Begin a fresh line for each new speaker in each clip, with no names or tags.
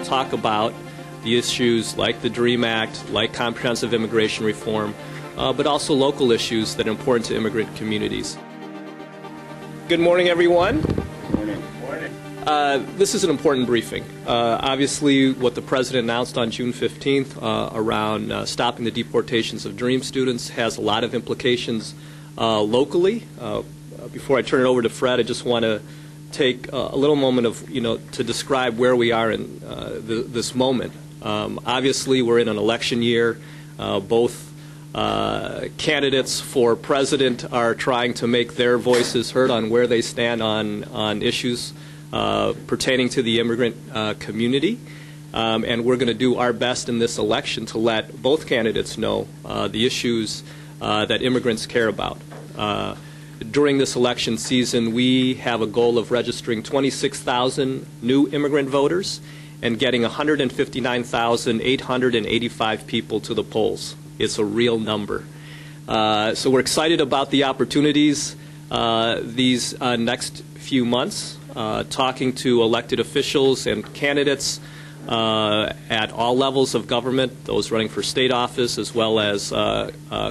Talk about the issues like the DREAM Act, like comprehensive immigration reform, but also local issues that are important to immigrant communities. Good morning, everyone.
Morning.
This is an important briefing. Obviously, what the President announced on June 15th around stopping the deportations of DREAM students has a lot of implications locally. Before I turn it over to Fred, I just want to take a little moment of, to describe where we are in this moment. Obviously, we're in an election year. Both candidates for president are trying to make their voices heard on where they stand on issues pertaining to the immigrant community. And we're going to do our best in this election to let both candidates know the issues that immigrants care about. During this election season, we have a goal of registering 26,000 new immigrant voters and getting 159,885 people to the polls. It's a real number. So we're excited about the opportunities these next few months, talking to elected officials and candidates at all levels of government, those running for state office as well as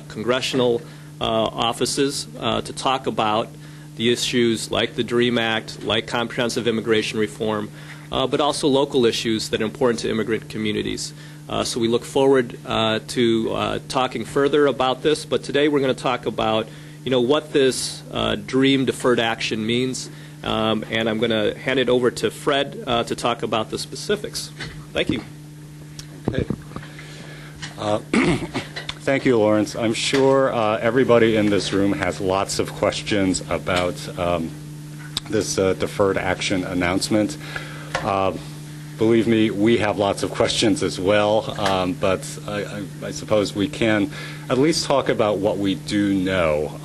congressional offices, to talk about the issues like the DREAM Act, like comprehensive immigration reform, but also local issues that are important to immigrant communities. So we look forward to talking further about this, but today we're going to talk about what this DREAM deferred action means, and I'm going to hand it over to Fred to talk about the specifics. Thank you.
Okay. Thank you, Lawrence. I'm sure everybody in this room has lots of questions about this deferred action announcement. Believe me, we have lots of questions as well, but I suppose we can at least talk about what we do know.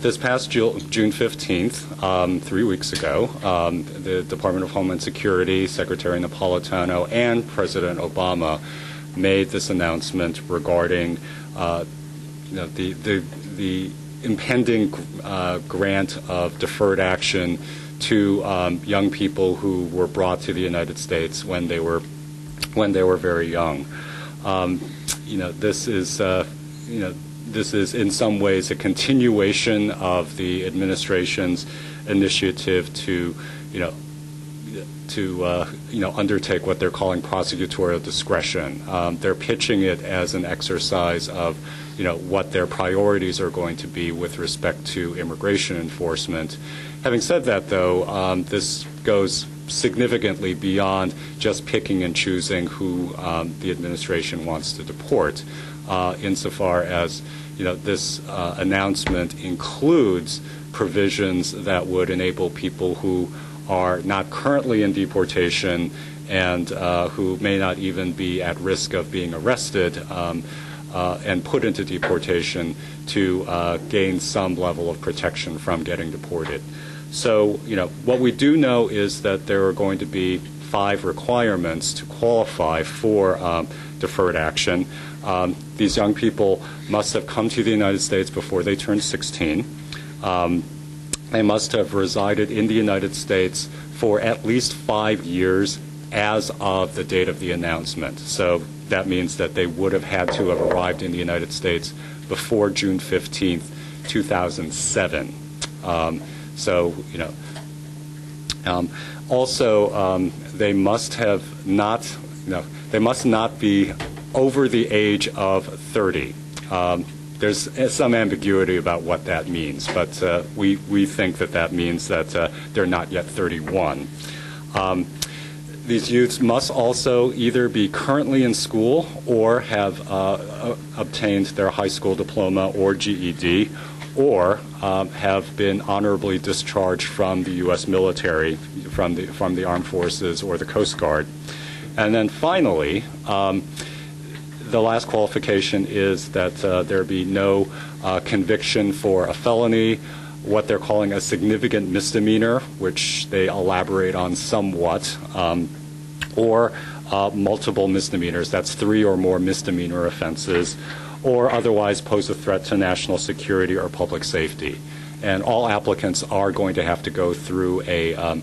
This past June 15th, 3 weeks ago, the Department of Homeland Security, Secretary Napolitano, and President Obama made this announcement regarding the impending grant of deferred action to young people who were brought to the United States when they were very young. This is in some ways a continuation of the administration's initiative to undertake what they're calling prosecutorial discretion. They're pitching it as an exercise of what their priorities are going to be with respect to immigration enforcement. Having said that, though, this goes significantly beyond just picking and choosing who the administration wants to deport, insofar as this announcement includes provisions that would enable people who are not currently in deportation and who may not even be at risk of being arrested and put into deportation to gain some level of protection from getting deported. So, what we do know is that there are going to be 5 requirements to qualify for deferred action. These young people must have come to the United States before they turned 16. They must have resided in the United States for at least 5 years as of the date of the announcement. So that means that they would have had to have arrived in the United States before June 15th, 2007. Also, they must have not, they must not be over the age of 30. There's some ambiguity about what that means, but we think that means that they're not yet 31. These youths must also either be currently in school or have obtained their high school diploma or GED, or have been honorably discharged from the U.S. military, from the armed forces or the Coast Guard. And then finally, the last qualification is that there be no conviction for a felony, what they're calling a significant misdemeanor, which they elaborate on somewhat, or multiple misdemeanors, that's 3 or more misdemeanor offenses, or otherwise pose a threat to national security or public safety. And all applicants are going to have to go through a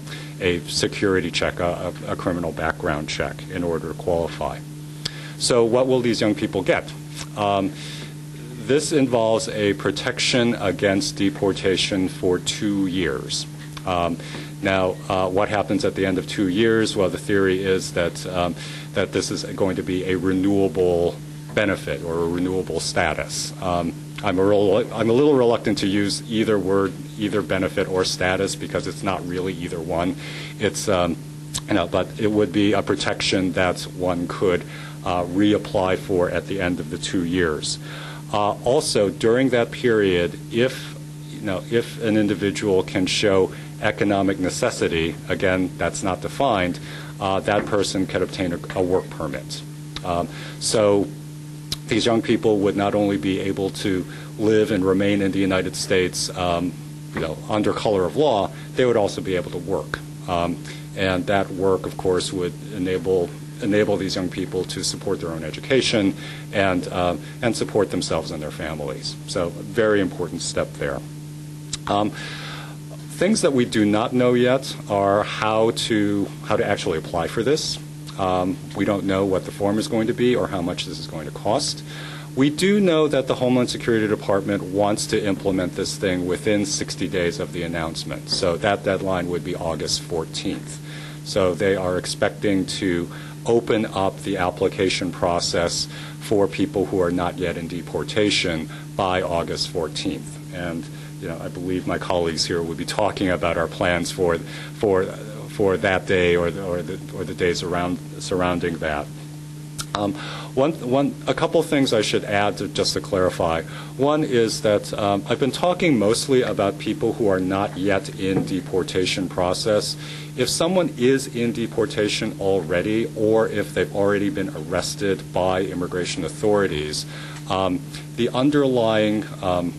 security check, a criminal background check, in order to qualify. So what will these young people get? This involves a protection against deportation for 2 years. Now, what happens at the end of 2 years? Well, the theory is that that this is going to be a renewable benefit or a renewable status. I'm a little reluctant to use either word, either benefit or status, because it's not really either one. It's but it would be a protection that one could reapply for at the end of the 2 years. Also, during that period, if an individual can show economic necessity, again, that's not defined, that person can obtain a work permit. So these young people would not only be able to live and remain in the United States, under color of law, they would also be able to work. And that work, of course, would enable these young people to support their own education and support themselves and their families. So, a very important step there. Things that we do not know yet are how to actually apply for this. We don't know what the form is going to be or how much this is going to cost. We do know that the Homeland Security Department wants to implement this thing within 60 days of the announcement. So that deadline would be August 14th. So they are expecting to open up the application process for people who are not yet in deportation by August 14th. And I believe my colleagues here will be talking about our plans for that day or the days surrounding that. A couple of things I should add just to clarify. One is that I've been talking mostly about people who are not yet in deportation process. If someone is in deportation already, or if they've already been arrested by immigration authorities, the underlying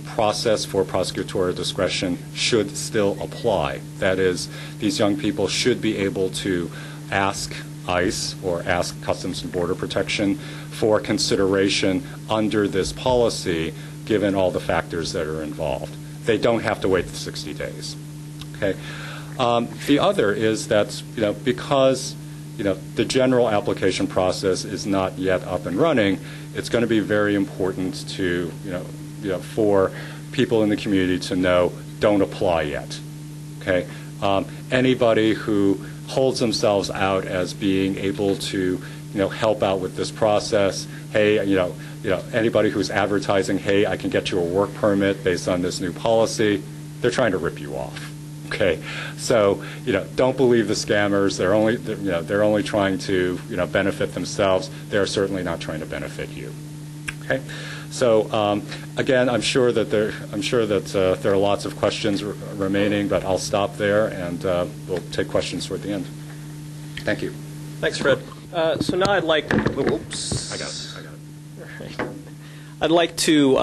process for prosecutorial discretion should still apply. That is, these young people should be able to ask ICE or ask Customs and Border Protection for consideration under this policy, given all the factors that are involved. They don't have to wait the 60 days. Okay. The other is that because the general application process is not yet up and running, it's going to be very important to for people in the community to know, don't apply yet. Okay. Anybody who holds themselves out as being able to help out with this process, hey, anybody who's advertising, hey, I can get you a work permit based on this new policy, they're trying to rip you off. Okay, so don't believe the scammers. They're only trying to benefit themselves. They're certainly not trying to benefit you. Okay, so again, I'm sure that there are lots of questions remaining, but I'll stop there and we'll take questions toward the end. Thank you.
Thanks, Fred. So now I'd like. Oops.
I got it.
All right. I'd like to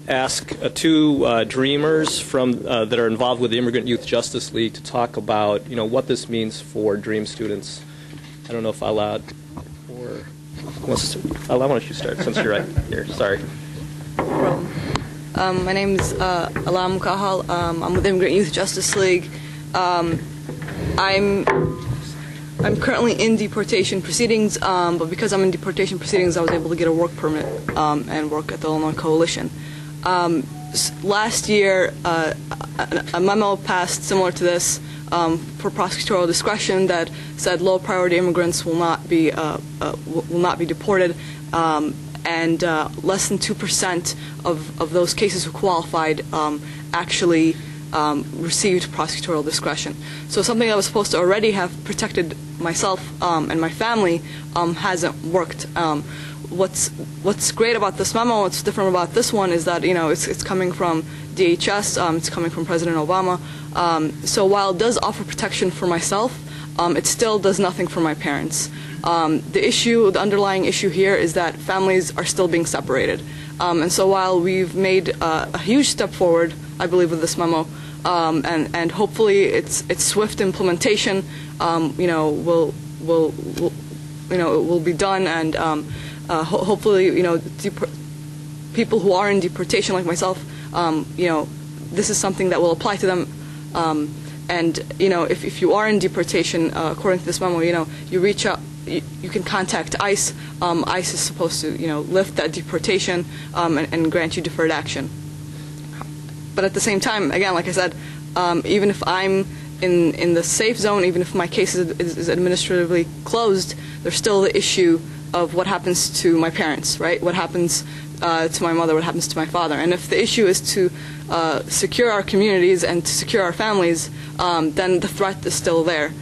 ask two dreamers that are involved with the Immigrant Youth Justice League to talk about what this means for DREAM students. I don't know if Alad or Alad, why don't you start since you're right here? Sorry.
No problem. My name is Alad Mukahal. I'm with the Immigrant Youth Justice League. I'm currently in deportation proceedings, but because I'm in deportation proceedings, I was able to get a work permit and work at the Illinois Coalition. Last year, a memo passed similar to this for prosecutorial discretion that said low priority immigrants will not be deported, and less than 2% of those cases who qualified actually received prosecutorial discretion. So something that was supposed to already have protected myself and my family hasn't worked. What's great about this memo, what's different about this one, is that it's coming from DHS, it's coming from President Obama. So while it does offer protection for myself, it still does nothing for my parents. The underlying issue here is that families are still being separated. And so while we've made a huge step forward, I believe, with this memo, and hopefully its swift implementation, will be done, and hopefully, people who are in deportation like myself, this is something that will apply to them. And if you are in deportation, according to this memo, you reach out, you can contact ICE. ICE is supposed to lift that deportation and grant you deferred action. But at the same time, again, like I said, even if I'm in the safe zone, even if my case is administratively closed, there's still the issue of what happens to my parents, right? What happens to my mother, what happens to my father. And if the issue is to secure our communities and to secure our families, then the threat is still there.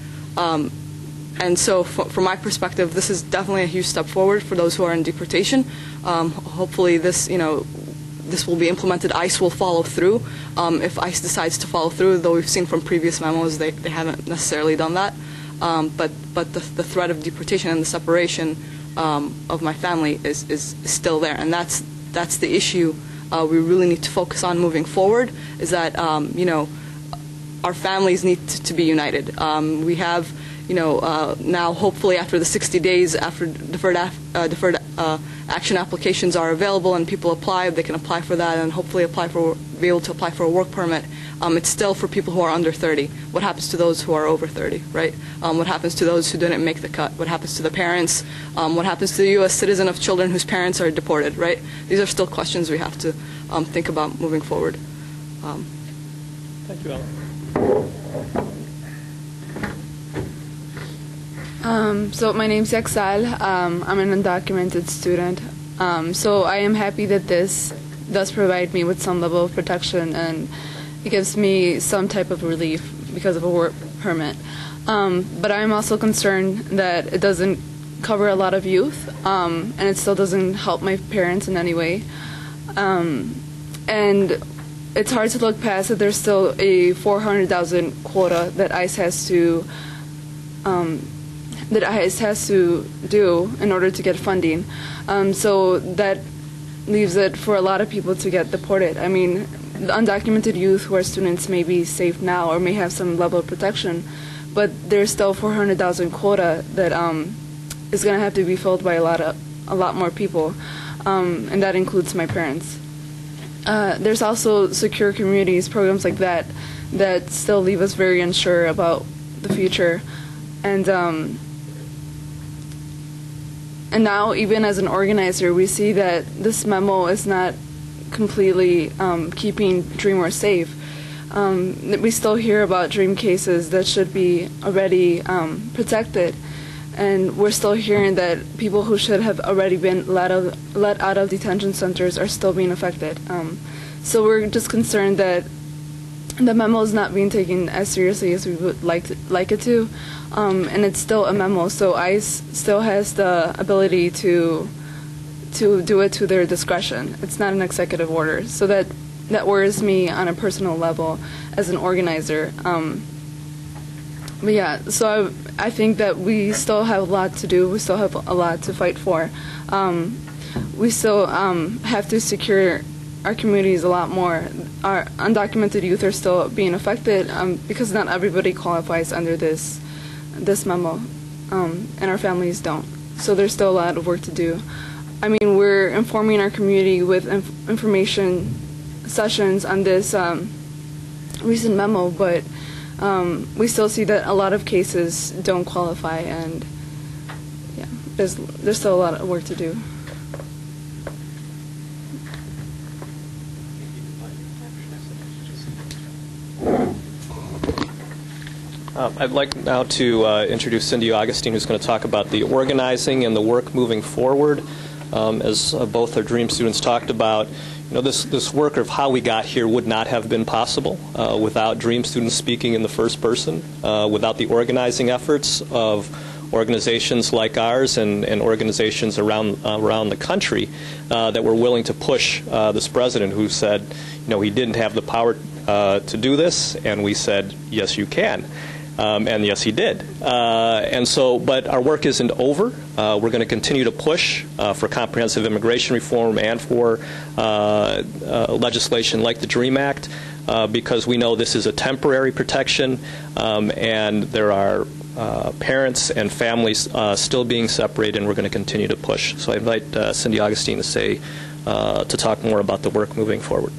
And so from my perspective, this is definitely a huge step forward for those who are in deportation. Hopefully this, this will be implemented. ICE will follow through. If ICE decides to follow through, though we've seen from previous memos they haven't necessarily done that. But the threat of deportation and the separation of my family is still there, and that's the issue we really need to focus on moving forward. Is that our families need to be united. We have now hopefully after the 60 days after deferred action applications are available and people apply, they can apply for that and hopefully be able to apply for a work permit. It's still for people who are under 30. What happens to those who are over 30, right? What happens to those who didn't make the cut? What happens to the parents? What happens to the U.S. citizen of children whose parents are deported, right? These are still questions we have to think about moving forward.
Thank you, Ellen.
So my name's Yaxal. I'm an undocumented student. So I am happy that this does provide me with some level of protection, and it gives me some type of relief because of a work permit. But I'm also concerned that it doesn't cover a lot of youth, and it still doesn't help my parents in any way. And it's hard to look past that there's still a 400,000 quota that ICE has to do in order to get funding. So that leaves it for a lot of people to get deported. I mean, the undocumented youth who are students may be safe now or may have some level of protection, but there's still 400,000 quota that is going to have to be filled by a lot more people, and that includes my parents. There's also secure communities, programs like that still leave us very unsure about the future. And now, even as an organizer, we see that this memo is not completely keeping Dreamers safe. We still hear about dream cases that should be already protected, and we're still hearing that people who should have already been let out of detention centers are still being affected. So we're just concerned that the memo is not being taken as seriously as we would like it to, and it's still a memo, so ICE still has the ability to do it to their discretion. It's not an executive order, so that worries me on a personal level as an organizer. But yeah, so I think that we still have a lot to do. We still have a lot to fight for. We still have to secure our communities a lot more. Our undocumented youth are still being affected because not everybody qualifies under this memo, and our families don't. So there's still a lot of work to do. I mean, we're informing our community with information sessions on this recent memo, but we still see that a lot of cases don't qualify, and yeah, there's still a lot of work to do.
I'd like now to introduce Cindy Augustine, who's going to talk about the organizing and the work moving forward. As both our DREAM students talked about, this work of how we got here would not have been possible without DREAM students speaking in the first person, without the organizing efforts of organizations like ours and organizations around the country that were willing to push this president who said, he didn't have the power to do this, and we said, yes, you can. And yes, he did. And so, but our work isn't over. We're going to continue to push for comprehensive immigration reform and for legislation like the DREAM Act because we know this is a temporary protection, and there are parents and families still being separated, and we're going to continue to push. So I invite Cindy Augustine to talk more about the work moving forward.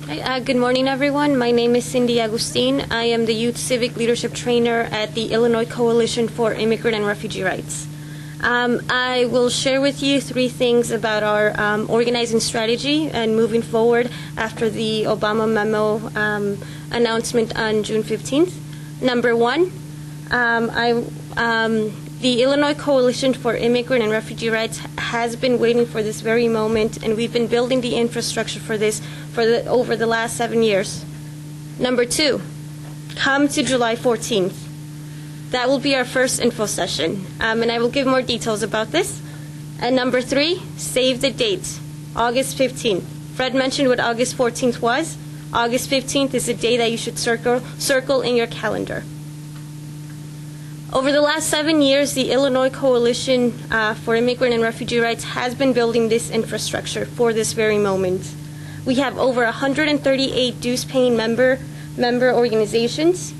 Hi, good morning, everyone. My name is Cindy Agustin. I am the Youth Civic Leadership Trainer at the Illinois Coalition for Immigrant and Refugee Rights. I will share with you 3 things about our organizing strategy and moving forward after the Obama memo announcement on June 15th. Number 1, the Illinois Coalition for Immigrant and Refugee Rights has been waiting for this very moment, and we've been building the infrastructure for this over the last 7 years. Number 2, come to July 14th. That will be our first info session, and I will give more details about this. And number 3, save the date, August 15th. Fred mentioned what August 14th was. August 15th is a day that you should circle in your calendar. Over the last 7 years, the Illinois Coalition for Immigrant and Refugee Rights has been building this infrastructure for this very moment. We have over 138 dues-paying member organizations.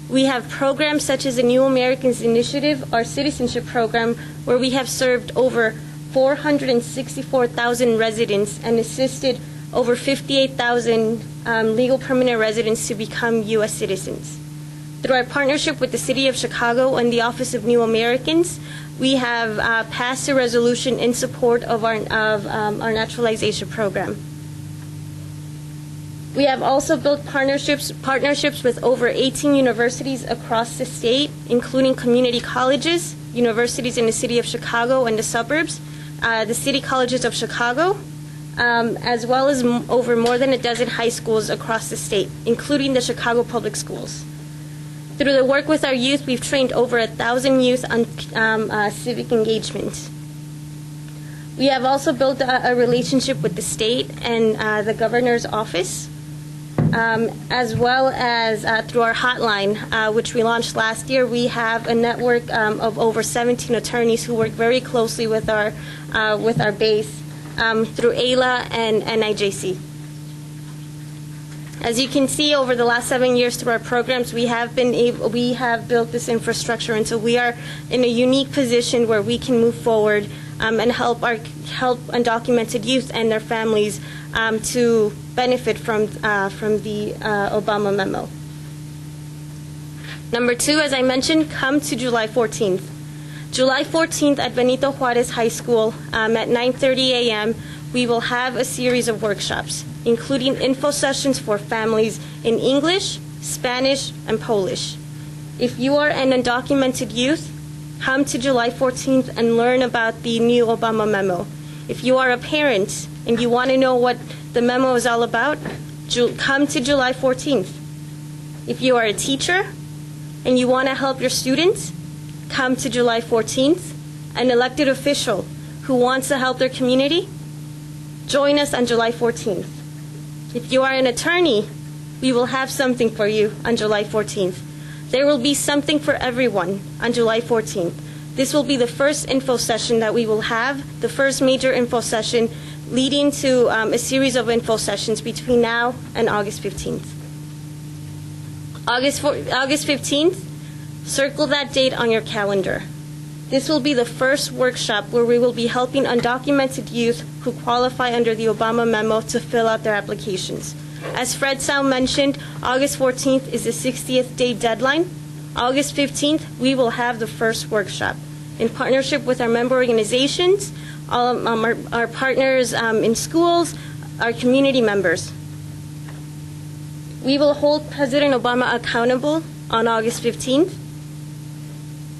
We have programs such as the New Americans Initiative, our citizenship program, where we have served over 464,000 residents and assisted over 58,000 legal permanent residents to become U.S. citizens. Through our partnership with the City of Chicago and the Office of New Americans, we have passed a resolution in support of our naturalization program. We have also built partnerships with over 18 universities across the state, including community colleges, universities in the City of Chicago and the suburbs, the City Colleges of Chicago, as well as over more than a dozen high schools across the state, including the Chicago Public Schools. Through the work with our youth, we've trained over 1,000 youth on civic engagement. We have also built a relationship with the state and the governor's office, as well as through our hotline, which we launched last year. We have a network of over 17 attorneys who work very closely with our base through AILA and NIJC. As you can see, over the last 7 years through our programs, we have built this infrastructure, and so we are in a unique position where we can move forward and help undocumented youth and their families to benefit from the Obama memo. Number 2, as I mentioned, come to July 14th. July 14th at Benito Juarez High School at 9:30 a.m. we will have a series of workshops, including info sessions for families in English, Spanish, and Polish. If you are an undocumented youth, come to July 14th and learn about the new Obama memo. If you are a parent and you want to know what the memo is all about, come to July 14th. If you are a teacher and you want to help your students, come to July 14th. An elected official who wants to help their community, join us on July 14th. If you are an attorney, we will have something for you on July 14th. There will be something for everyone on July 14th. This will be the first info session that we will have, the first major info session leading to a series of info sessions between now and August 15th. August 15th, circle that date on your calendar. This will be the first workshop where we will be helping undocumented youth who qualify under the Obama memo to fill out their applications. As Fred Sau mentioned, August 14th is the 60th day deadline. August 15th, we will have the first workshop in partnership with our member organizations, all our partners in schools, our community members. We will hold President Obama accountable on August 15th.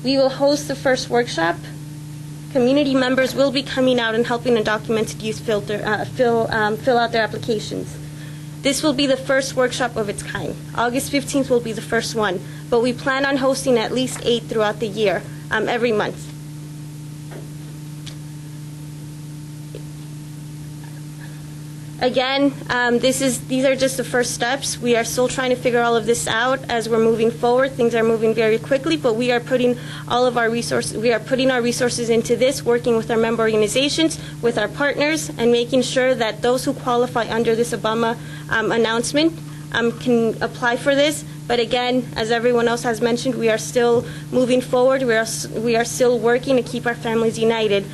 We will host the first workshop. Community members will be coming out and helping undocumented youth fill out their applications. This will be the first workshop of its kind. August 15th will be the first one, but we plan on hosting at least 8 throughout the year, every month. Again, these are just the first steps. We are still trying to figure all of this out as we're moving forward. Things are moving very quickly, but we are putting all of our resources. We are putting our resources into this, working with our member organizations, with our partners, and making sure that those who qualify under this Obama announcement can apply for this. But again, as everyone else has mentioned, we are still moving forward. We are still working to keep our families united.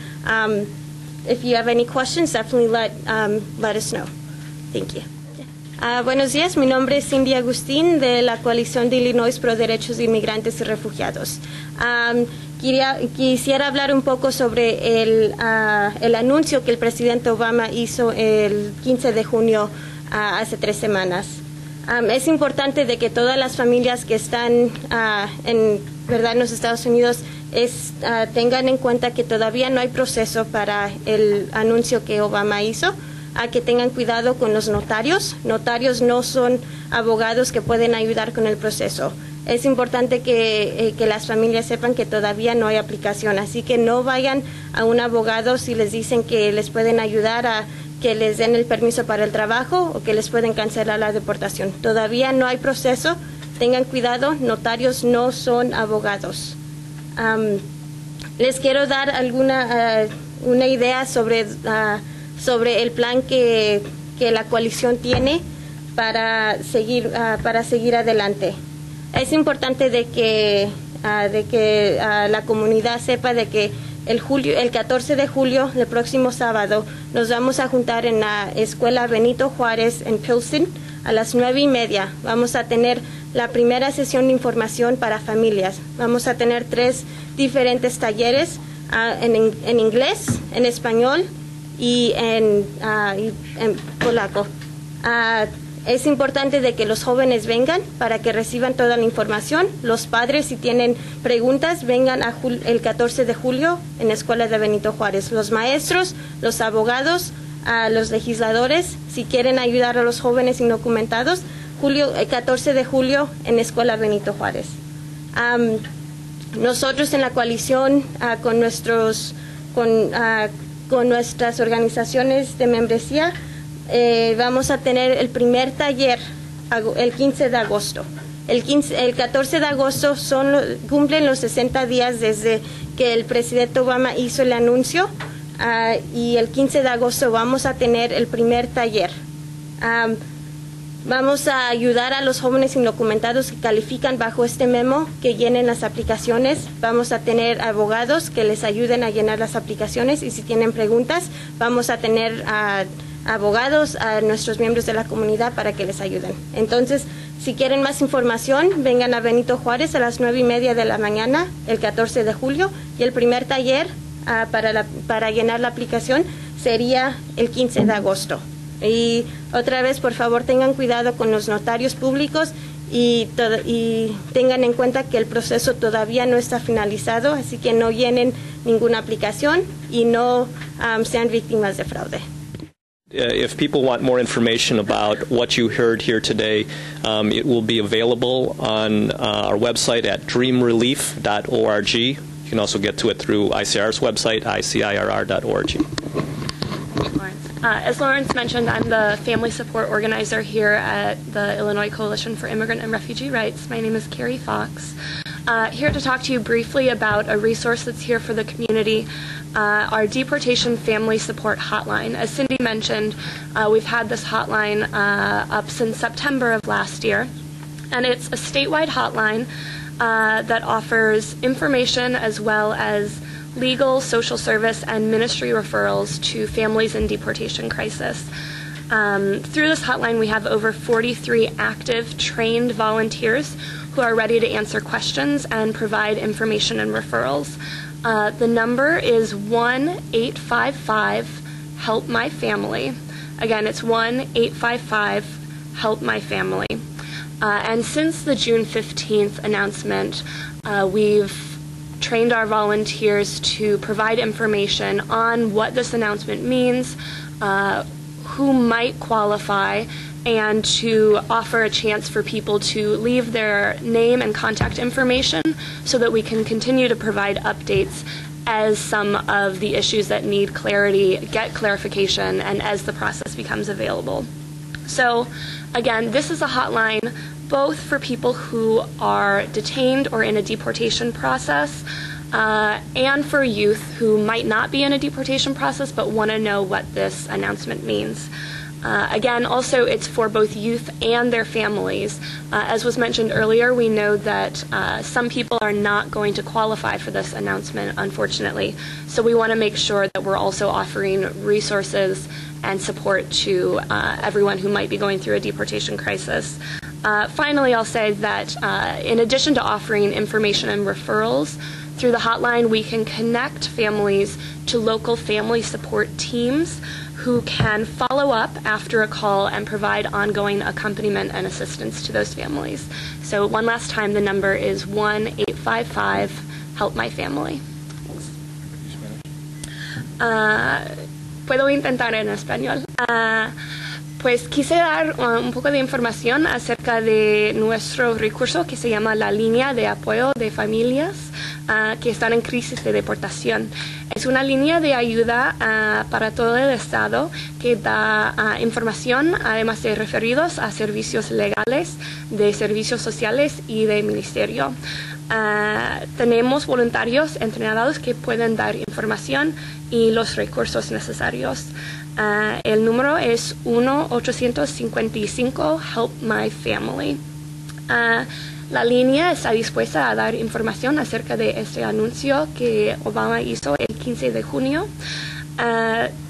If you have any questions, definitely let us know. Thank you. Buenos días, mi nombre es Cindy Agustín de la Coalición de Illinois Pro Derechos de Inmigrantes y Refugiados. Quisiera hablar un poco sobre el anuncio que el presidente Obama hizo el 15 de junio hace 3 semanas. Es importante de que todas las familias que están en los Estados Unidos tengan en cuenta que todavía no hay proceso para el anuncio que Obama hizo. Que tengan cuidado con los notarios. Notarios no son abogados que pueden ayudar con el proceso. Es importante que las familias sepan que todavía no hay aplicación, así que no vayan a un abogado si les dicen que les pueden ayudar a que les den el permiso para el trabajo o que les pueden cancelar la deportación. Todavía no hay proceso. Tengan cuidado, notarios no son abogados. Les quiero dar una idea sobre el plan que la coalición tiene para seguir adelante. Es importante de que la comunidad sepa de que el 14 de julio, el próximo sábado, nos vamos a juntar en la Escuela Benito Juárez en Pilsen a las 9:30. Vamos a tener la primera sesión de información para familias. Vamos a tener 3 diferentes talleres en inglés, en español y en polaco. Es importante de que los jóvenes vengan para que reciban toda la información. Los padres, si tienen preguntas, vengan el 14 de julio en la Escuela de Benito Juárez. Los maestros, los abogados, los legisladores, si quieren ayudar a los jóvenes indocumentados, el 14 de julio en la Escuela Benito Juárez. Nosotros en la coalición, con nuestras organizaciones de membresía, vamos a tener el primer taller el 15 de agosto. El 14 de agosto cumplen los 60 días desde que el presidente Obama hizo el anuncio, y el 15 de agosto vamos a tener el primer taller. Vamos a ayudar a los jóvenes indocumentados que califican bajo este memo, que llenen las aplicaciones. Vamos a tener abogados que les ayuden a llenar las aplicaciones, y si tienen preguntas, vamos a tener abogados, a nuestros miembros de la comunidad para que les ayuden. Entonces, si quieren más información, vengan a Benito Juárez a las 9:30 de la mañana, el 14 de julio, y el primer taller para llenar la aplicación sería el 15 de agosto. Y otra vez, por favor, tengan cuidado con los notarios públicos y tengan en cuenta que el proceso todavía no está finalizado, así que no llenen ninguna aplicación y no sean víctimas de fraude.
If people want more information about what you heard here today, it will be available on our website at dreamrelief.org. You can also get to it through ICR's website, icirr.org.
As Lawrence mentioned, I'm the family support organizer here at the Illinois Coalition for Immigrant and Refugee Rights. My name is Carrie Fox. Here to talk to you briefly about a resource that's here for the community, our Deportation Family Support Hotline. As Cindy mentioned, we've had this hotline up since September of last year, and it's a statewide hotline that offers information as well as legal, social service, and ministry referrals to families in deportation crisis. Through this hotline, we have over 43 active, trained volunteers who are ready to answer questions and provide information and referrals. The number is 1-855-HELP-MY-FAMILY. Again, it's 1-855-HELP-MY-FAMILY. And since the June 15th announcement, we've trained our volunteers to provide information on what this announcement means, who might qualify, and to offer a chance for people to leave their name and contact information so that we can continue to provide updates as some of the issues that need clarity get clarification and as the process becomes available. So again, this is a hotline both for people who are detained or in a deportation process, and for youth who might not be in a deportation process but want to know what this announcement means. Again, also it's for both youth and their families. As was mentioned earlier, we know that some people are not going to qualify for this announcement, unfortunately. So we want to make sure that we're also offering resources and support to everyone who might be going through a deportation crisis. Finally, I'll say that in addition to offering information and referrals, through the hotline we can connect families to local family support teams who can follow up after a call and provide ongoing accompaniment and assistance to those families. So one last time, the number is 1-855-HELP-MY-FAMILY. Puedo intentar en español. Pues quise dar un poco de información acerca de nuestro recurso que se llama la línea de apoyo de familias que están en crisis de deportación. Es una línea de ayuda para todo el Estado que da información, además de referidos a servicios legales, de servicios sociales y de ministerio. Tenemos voluntarios entrenados que pueden dar información y los recursos necesarios. El número es 1-855-HELP-MY-FAMILY. La línea está dispuesta a dar información acerca de este anuncio que Obama hizo el 15 de junio.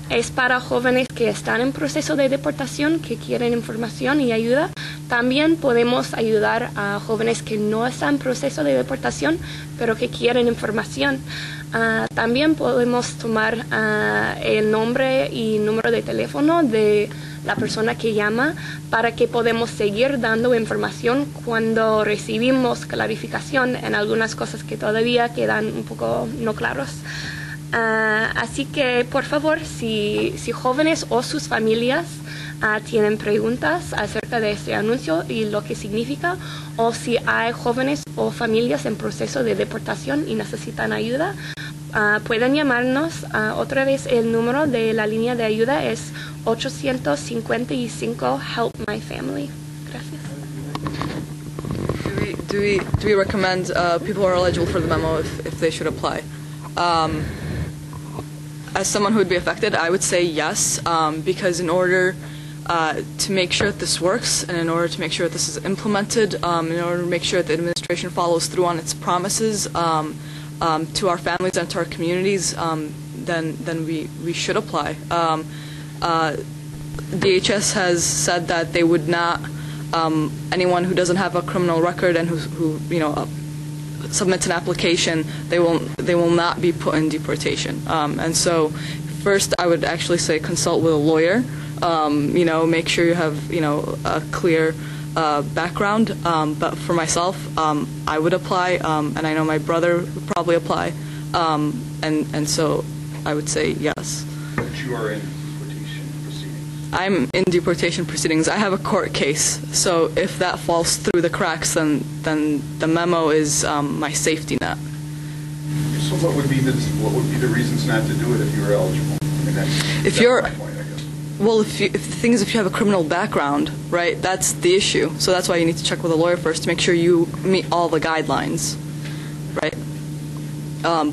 Es para jóvenes que están en proceso de deportación, que quieren información y ayuda. También podemos ayudar a jóvenes que no están en proceso de deportación, pero que quieren información. También podemos tomar el nombre y número de teléfono de la persona que llama para que podamos seguir dando información cuando recibimos clarificación en algunas cosas que todavía quedan un poco no claros. Así que, por favor, si jóvenes o sus familias tienen preguntas acerca de este anuncio y lo que significa, o si hay jóvenes o familias en proceso de deportación y necesitan ayuda, pueden llamarnos. Otra vez, el número de la línea de ayuda es 855-HELP-MY-FAMILY. Gracias.
Do we recommend people who are eligible for the memo if they should apply? As someone who would be affected, I would say yes, because in order to make sure that this works, and in order to make sure that this is implemented, in order to make sure that the administration follows through on its promises to our families and to our communities, then we should apply. DHS has said that they would not, anyone who doesn't have a criminal record and who submits an application, they will not be put in deportation. And so, first, I would actually say consult with a lawyer. Make sure you have a clear background. But for myself, I would apply, and I know my brother would probably apply, and so I would say yes.
But you are in deportation proceedings.
I'm in deportation proceedings. I have a court case, so if that falls through the cracks, then the memo is my safety net.
So what would be the reasons not to do it if you were eligible? I mean, that's my point, I guess.
Well, if the thing is, if you have a criminal background, right, that's the issue. So that's why you need to check with a lawyer first to make sure you meet all the guidelines, right?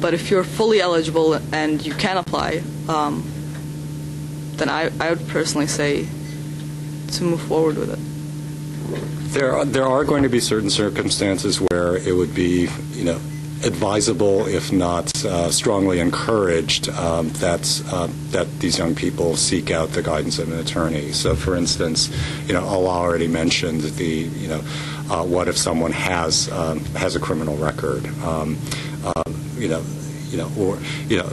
But if you're fully eligible and you can apply, then I would personally say to move forward with it.
There are going to be certain circumstances where it would be, advisable, if not strongly encouraged, that these young people seek out the guidance of an attorney. So, for instance, Allah already mentioned what if someone has a criminal record,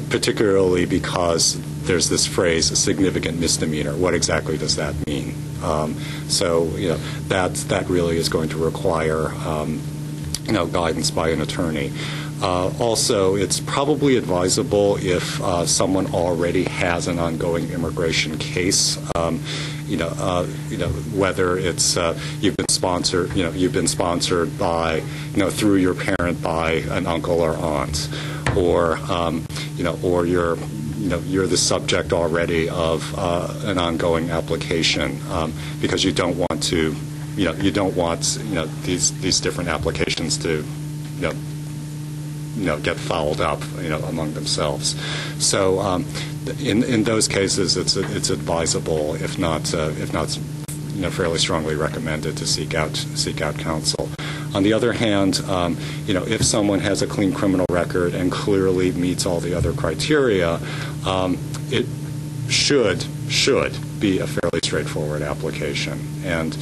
particularly because there's this phrase, a significant misdemeanor. What exactly does that mean? That really is going to require guidance by an attorney. Also, it's probably advisable if someone already has an ongoing immigration case. Whether it's you've been sponsored by, through your parent by an uncle or aunt, or you're the subject already of an ongoing application, because you don't want these different applications to get fouled up among themselves. So in those cases, it's advisable, if not fairly strongly recommended, to seek out counsel. On the other hand, if someone has a clean criminal record and clearly meets all the other criteria, it should be a fairly straightforward application, and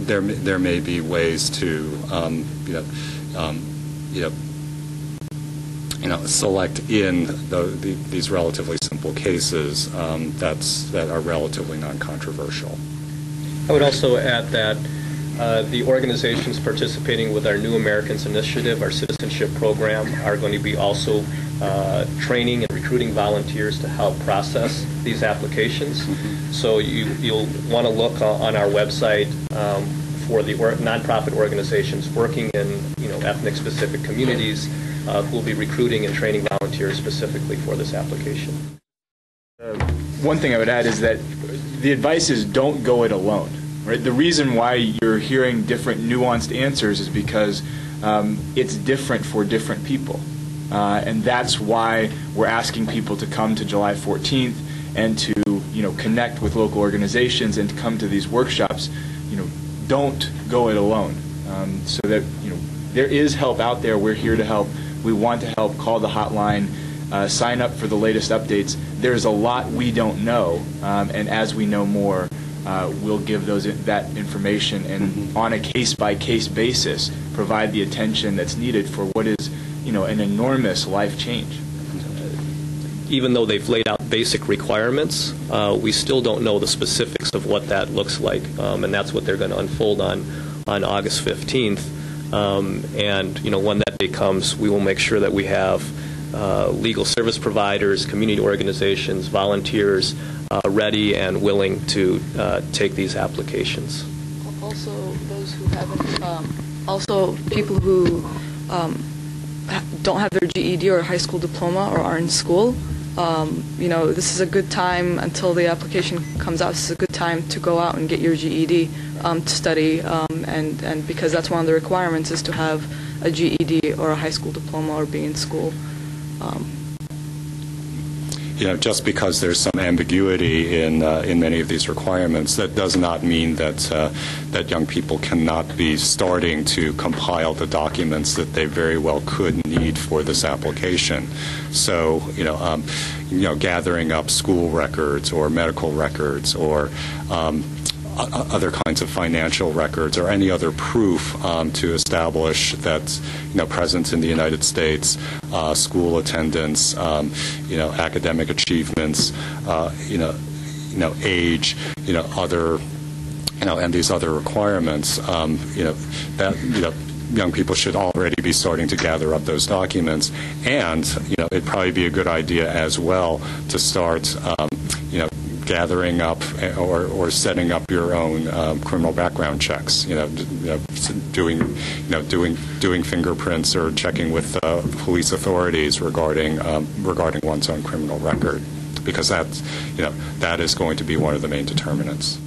there may be ways to select in these relatively simple cases that are relatively non-controversial.
I would also add that the organizations participating with our New Americans Initiative, our citizenship program, are going to be also training and recruiting volunteers to help process these applications. Mm-hmm. So you'll want to look on our website for the nonprofit organizations working in ethnic-specific communities who will be recruiting and training volunteers specifically for this application.
One thing I would add is that the advice is don't go it alone. Right? The reason why you're hearing different nuanced answers is because it's different for different people. And that's why we're asking people to come to July 14th and to connect with local organizations and to come to these workshops. Don't go it alone. So that there is help out there. We're here to help. We want to help. Call the hotline. Sign up for the latest updates. There's a lot we don't know, and as we know more, we'll give that information and on a case-by-case basis provide the attention that's needed for what is an enormous life change.
Even though they've laid out basic requirements, we still don't know the specifics of what that looks like, and that's what they're going to unfold on August 15th. And when that day comes, we will make sure that we have legal service providers, community organizations, volunteers ready and willing to take these applications.
Also, those who haven't, also people who don't have their GED or high school diploma or are in school. This is a good time until the application comes out. This is a good time to go out and get your GED to study, and because that's one of the requirements is to have a GED or a high school diploma or be in school.
Just because there's some ambiguity in many of these requirements, that does not mean that young people cannot be starting to compile the documents that they very well could need for this application. So, gathering up school records or medical records or other kinds of financial records or any other proof to establish that presence in the United States, school attendance, academic achievements, age, other, and these other requirements, that young people should already be starting to gather up those documents, and it'd probably be a good idea as well to start gathering up or setting up your own criminal background checks. Doing fingerprints or checking with police authorities regarding one's own criminal record, because that is going to be one of the main determinants.